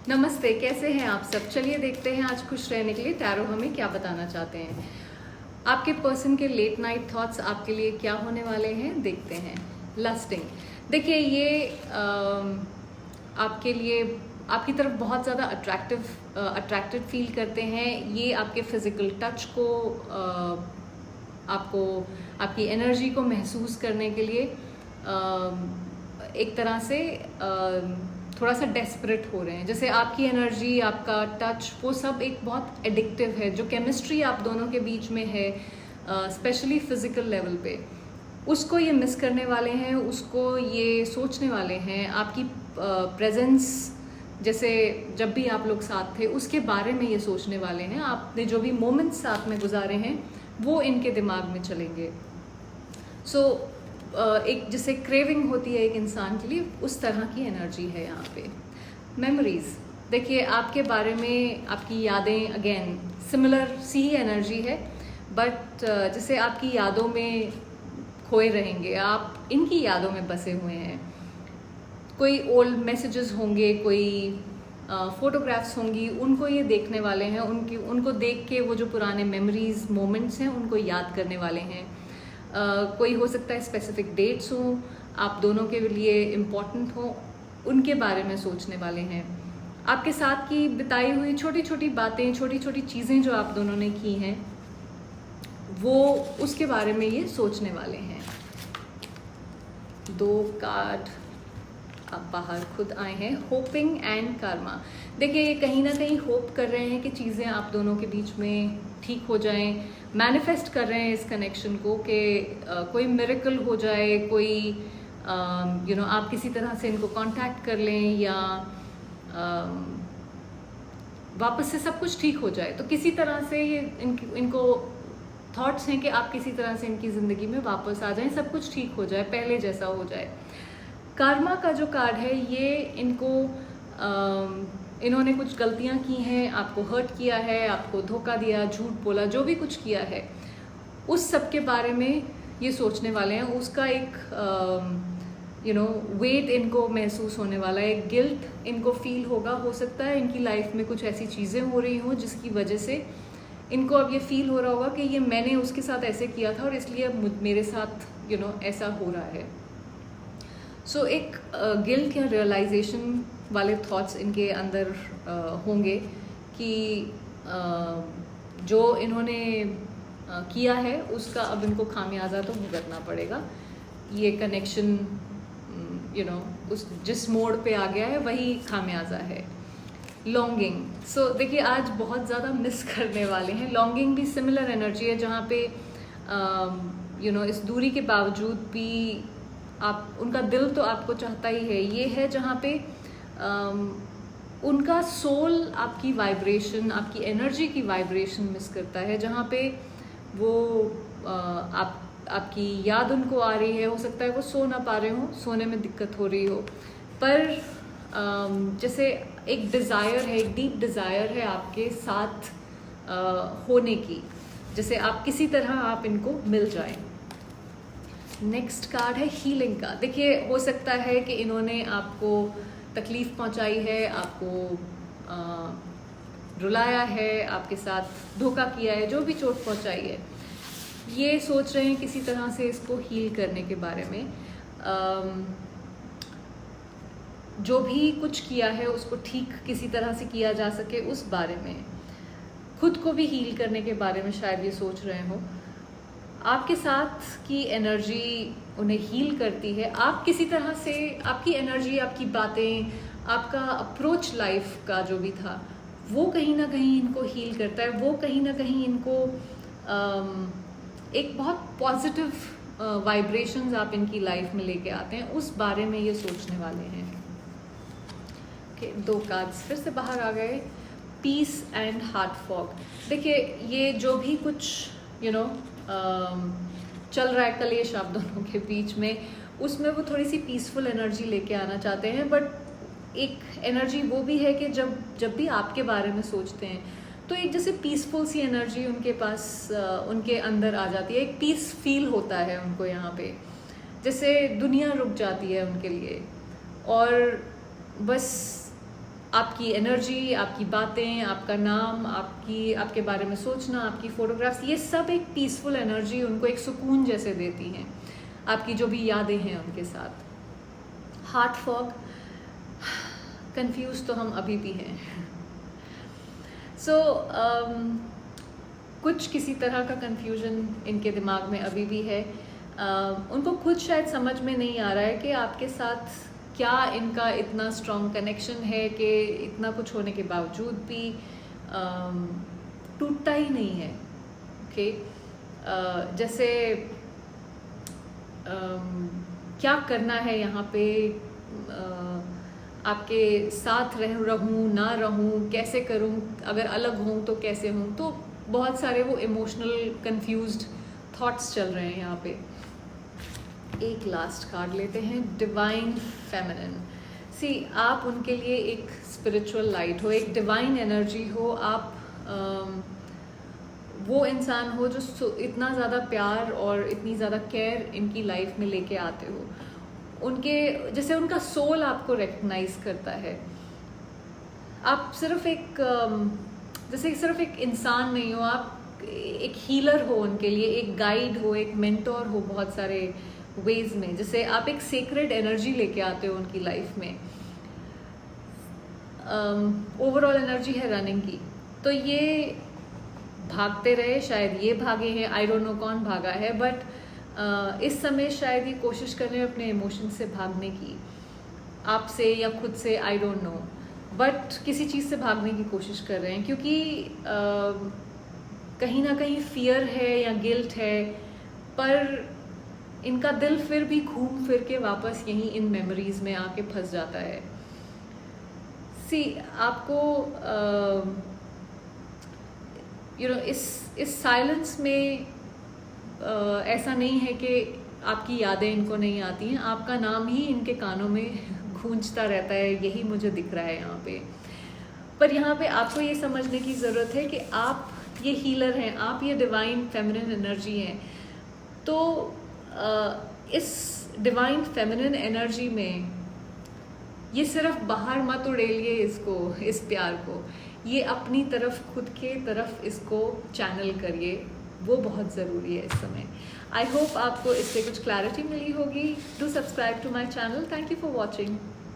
नमस्ते, कैसे हैं आप सब। चलिए देखते हैं आज खुश रहने के लिए टैरो हमें क्या बताना चाहते हैं। आपके पर्सन के लेट नाइट थॉट्स आपके लिए क्या होने वाले हैं, देखते हैं। लस्टिंग, देखिए ये आपके लिए आपकी तरफ बहुत ज़्यादा अट्रैक्टेड फील करते हैं। ये आपके फिजिकल टच को आपको आपकी एनर्जी को महसूस करने के लिए एक तरह से थोड़ा सा डेस्परेट हो रहे हैं। जैसे आपकी एनर्जी, आपका टच, वो सब एक बहुत एडिक्टिव है। जो केमिस्ट्री आप दोनों के बीच में है, स्पेशली फिजिकल लेवल पे, उसको ये मिस करने वाले हैं, उसको ये सोचने वाले हैं। आपकी प्रेजेंस, जैसे जब भी आप लोग साथ थे उसके बारे में ये सोचने वाले हैं। आपने जो भी मोमेंट्स साथ में गुजारे हैं वो इनके दिमाग में चलेंगे। एक जैसे क्रेविंग होती है एक इंसान के लिए, उस तरह की एनर्जी है यहाँ पे। मेमोरीज, देखिए आपके बारे में आपकी यादें, अगेन सिमिलर सी ही एनर्जी है, बट जैसे आपकी यादों में खोए रहेंगे, आप इनकी यादों में बसे हुए हैं। कोई ओल्ड मैसेजेस होंगे, कोई फोटोग्राफ्स होंगी, उनको ये देखने वाले हैं। उनको देख के वो जो पुराने मेमोरीज, मोमेंट्स हैं, उनको याद करने वाले हैं। कोई हो सकता है स्पेसिफिक डेट्स हों, आप दोनों के लिए इम्पॉर्टेंट हों, उनके बारे में सोचने वाले हैं। आपके साथ की बिताई हुई छोटी छोटी बातें, छोटी छोटी चीज़ें जो आप दोनों ने की हैं, वो उसके बारे में ये सोचने वाले हैं। 2 कार्ड आप बाहर खुद आए हैं, होपिंग एंड कर्मा। देखिए ये कहीं ना कहीं होप कर रहे हैं कि चीज़ें आप दोनों के बीच में ठीक हो जाएं, मैनिफेस्ट कर रहे हैं इस कनेक्शन को कि कोई मिरेकल हो जाए, कोई आप किसी तरह से इनको कांटेक्ट कर लें, या वापस से सब कुछ ठीक हो जाए। तो किसी तरह से ये इनको थॉट्स हैं कि आप किसी तरह से इनकी ज़िंदगी में वापस आ जाएं, सब कुछ ठीक हो जाए, पहले जैसा हो जाए। कर्मा का जो कार्ड है, ये इन्होंने कुछ गलतियां की हैं, आपको हर्ट किया है, आपको धोखा दिया, झूठ बोला, जो भी कुछ किया है, उस सब के बारे में ये सोचने वाले हैं। उसका एक वेट इनको महसूस होने वाला है, गिल्ट इनको फील होगा। हो सकता है इनकी लाइफ में कुछ ऐसी चीज़ें हो रही हों जिसकी वजह से इनको अब ये फील हो रहा होगा कि ये मैंने उसके साथ ऐसे किया था और इसलिए अब मेरे साथ ऐसा हो रहा है। एक गिल्ट या रियलाइजेशन वाले थॉट्स इनके अंदर होंगे कि जो इन्होंने किया है उसका अब इनको खामियाजा तो भुगतना पड़ेगा। ये कनेक्शन उस जिस मोड़ पे आ गया है वही खामियाजा है। लॉन्गिंग, देखिए आज बहुत ज़्यादा मिस करने वाले हैं। लॉन्गिंग भी सिमिलर एनर्जी है, जहाँ पे इस दूरी के बावजूद भी आप, उनका दिल तो आपको चाहता ही है। ये है जहाँ पे उनका सोल आपकी वाइब्रेशन, आपकी एनर्जी की वाइब्रेशन मिस करता है, जहाँ पे वो आपकी याद उनको आ रही है। हो सकता है वो सो ना पा रहे हो, सोने में दिक्कत हो रही हो, पर जैसे एक डिज़ायर है, एक डीप डिज़ायर है आपके साथ होने की, जैसे आप किसी तरह आप इनको मिल जाएं। नेक्स्ट कार्ड है हीलिंग का। देखिए हो सकता है कि इन्होंने आपको तकलीफ़ पहुंचाई है, आपको रुलाया है, आपके साथ धोखा किया है, जो भी चोट पहुंचाई है, ये सोच रहे हैं किसी तरह से इसको हील करने के बारे में। जो भी कुछ किया है उसको ठीक किसी तरह से किया जा सके, उस बारे में, खुद को भी हील करने के बारे में शायद ये सोच रहे हो। आपके साथ की एनर्जी उन्हें हील करती है। आप किसी तरह से, आपकी एनर्जी, आपकी बातें, आपका अप्रोच लाइफ का जो भी था, वो कहीं ना कहीं इनको हील करता है। वो कहीं ना कहीं इनको एक बहुत पॉजिटिव वाइब्रेशंस आप इनकी लाइफ में लेके आते हैं, उस बारे में ये सोचने वाले हैं। ओके, 2 कार्ड्स फिर से बाहर आ गए, पीस एंड हार्ट फॉग। देखिए ये जो भी कुछ चल रहा है कलेश आप दोनों के बीच में, उसमें वो थोड़ी सी पीसफुल एनर्जी लेके आना चाहते हैं, बट एक एनर्जी वो भी है कि जब भी आपके बारे में सोचते हैं तो एक जैसे पीसफुल सी एनर्जी उनके पास, उनके अंदर आ जाती है। एक पीस फील होता है उनको यहाँ पे, जैसे दुनिया रुक जाती है उनके लिए, और बस आपकी एनर्जी, आपकी बातें, आपका नाम, आपके बारे में सोचना, आपकी फ़ोटोग्राफ्स, ये सब एक पीसफुल एनर्जी उनको एक सुकून जैसे देती हैं, आपकी जो भी यादें हैं उनके साथ। हार्ट फॉग, कंफ्यूज तो हम अभी भी हैं। कुछ किसी तरह का कंफ्यूजन इनके दिमाग में अभी भी है। उनको खुद शायद समझ में नहीं आ रहा है कि आपके साथ क्या इनका इतना स्ट्रॉन्ग कनेक्शन है कि इतना कुछ होने के बावजूद भी टूटता ही नहीं है। ओके, जैसे क्या करना है यहाँ पे, आपके साथ रहूँ ना रहूँ, कैसे करूँ, अगर अलग हूँ तो कैसे हूँ, तो बहुत सारे वो इमोशनल कंफ्यूज्ड थॉट्स चल रहे हैं यहाँ पे। एक लास्ट कार्ड लेते हैं, डिवाइन फेमिनिन। सी, आप उनके लिए एक स्पिरिचुअल लाइट हो, एक डिवाइन एनर्जी हो, आप वो इंसान हो जो इतना ज़्यादा प्यार और इतनी ज़्यादा केयर इनकी लाइफ में लेके आते हो। उनके जैसे उनका सोल आपको रिकग्नाइज करता है। आप सिर्फ एक इंसान नहीं हो, आप एक हीलर हो उनके लिए, एक गाइड हो, एक मेंटोर हो बहुत सारे वेज में। जैसे आप एक सेक्रेड एनर्जी लेके आते हो उनकी लाइफ में। ओवरऑल एनर्जी है रनिंग की। तो ये भागते रहे, शायद ये भागे हैं, आई डोंट नो कौन भागा है, बट इस समय शायद ये कोशिश कर रहे हैं अपने इमोशन से भागने की, आपसे या खुद से, आई डोंट नो, बट किसी चीज़ से भागने की कोशिश कर रहे हैं, क्योंकि कहीं ना कहीं फियर है या गिल्ट है, पर इनका दिल फिर भी घूम फिर के वापस यहीं इन मेमोरीज में आके फंस जाता है। सी, आपको इस साइलेंस में ऐसा नहीं है कि आपकी यादें इनको नहीं आती हैं, आपका नाम ही इनके कानों में गूंजता रहता है, यही मुझे दिख रहा है यहाँ पे। पर यहाँ पे आपको ये समझने की ज़रूरत है कि आप ये हीलर हैं, आप ये डिवाइन फेमिनिन एनर्जी हैं। तो इस डिवाइन फेमिनिन एनर्जी में ये सिर्फ बाहर मत उड़ेलिए इसको, इस प्यार को, ये अपनी तरफ, खुद के तरफ इसको चैनल करिए, वो बहुत ज़रूरी है इस समय। आई होप आपको इससे कुछ क्लैरिटी मिली होगी। Do subscribe to my channel. Thank you for watching.